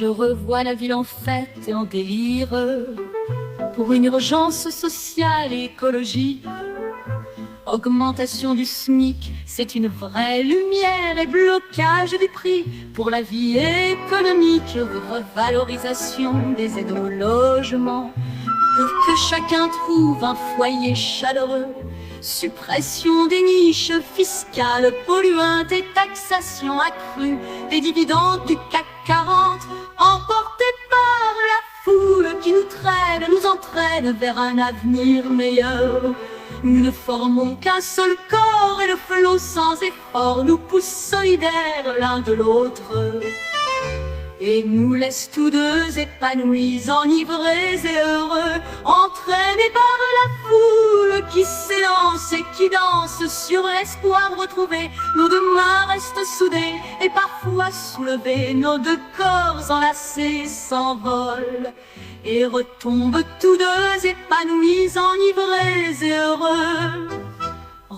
Je revois la ville en fête et en délire, pour une urgence sociale et écologique. Augmentation du SMIC, c'est une vraie lumière, et blocage des prix pour la vie économique. Revalorisation des aides au logement, pour que chacun trouve un foyer chaleureux. Suppression des niches fiscales polluantes et taxation accrue des dividendes du CAC 40, emportés par la foule qui nous traîne, nous entraîne vers un avenir meilleur. Nous ne formons qu'un seul corps et le flot sans effort nous pousse solidaires l'un de l'autre et nous laisse tous deux épanouis, enivrés et heureux, entraînés par la foule qui s'élance et qui danse sur l'espoir retrouvé. Nos deux mains restent soudées et parfois soulevées, nos deux corps enlacés s'envolent et retombent tous deux épanouis, enivrés et heureux.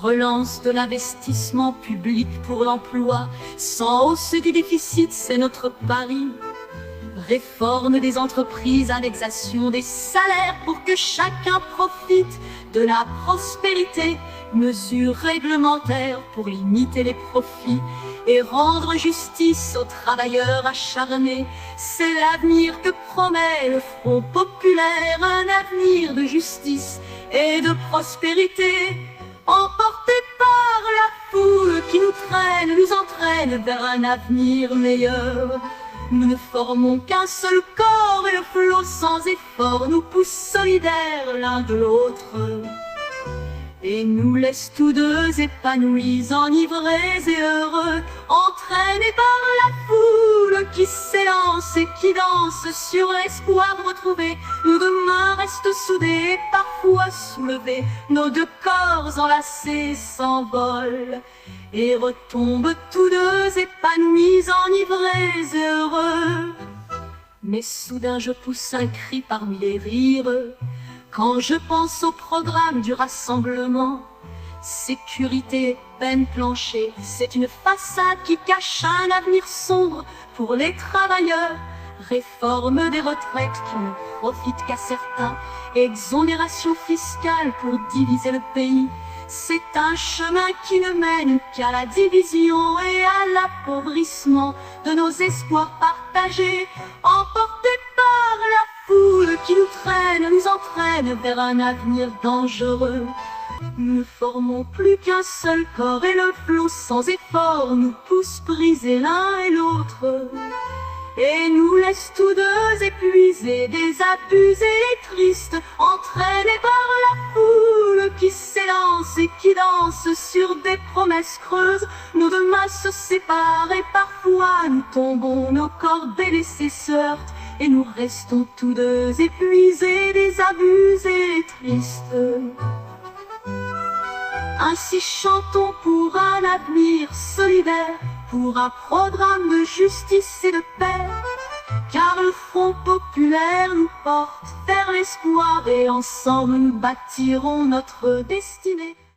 Relance de l'investissement public pour l'emploi, sans hausse du déficit, c'est notre pari. Réforme des entreprises, indexation des salaires pour que chacun profite de la prospérité. Mesures réglementaires pour limiter les profits et rendre justice aux travailleurs acharnés. C'est l'avenir que promet le Front populaire, un avenir de justice et de prospérité. Emportés par la foule qui nous traîne, nous entraîne vers un avenir meilleur. Nous ne formons qu'un seul corps et le flot sans effort nous pousse solidaires l'un de l'autre et nous laisse tous deux épanouis, enivrés et heureux, entraînés par la foule qui s'élance et qui danse sur l'espoir retrouvé. Nos deux mains restent soudées et parfois soulevées, nos deux corps enlacés s'envolent et retombent tous deux épanouis, enivrés et heureux. Mais soudain je pousse un cri parmi les rires quand je pense au programme du rassemblement. Sécurité, peine plancher, c'est une façade qui cache un avenir sombre pour les travailleurs. Réforme des retraites qui ne profitent qu'à certains, exonération fiscale pour diviser le pays. C'est un chemin qui ne mène qu'à la division et à l'appauvrissement de nos espoirs partagés, emportés par la foule qui nous traîne, nous entraîne vers un avenir dangereux. Nous ne formons plus qu'un seul corps et le flot sans effort nous pousse briser l'un et l'autre et nous laisse tous deux épuisés, désabusés et tristes, entraînés par la foule qui s'élance et qui danse sur des promesses creuses. Nos deux mains se séparent et parfois nous tombons, nos corps délaissés se heurtent et nous restons tous deux épuisés, désabusés et tristes. Ainsi chantons pour un avenir solidaire, pour un programme de justice et de paix, car le Front populaire nous porte vers l'espoir et ensemble nous bâtirons notre destinée.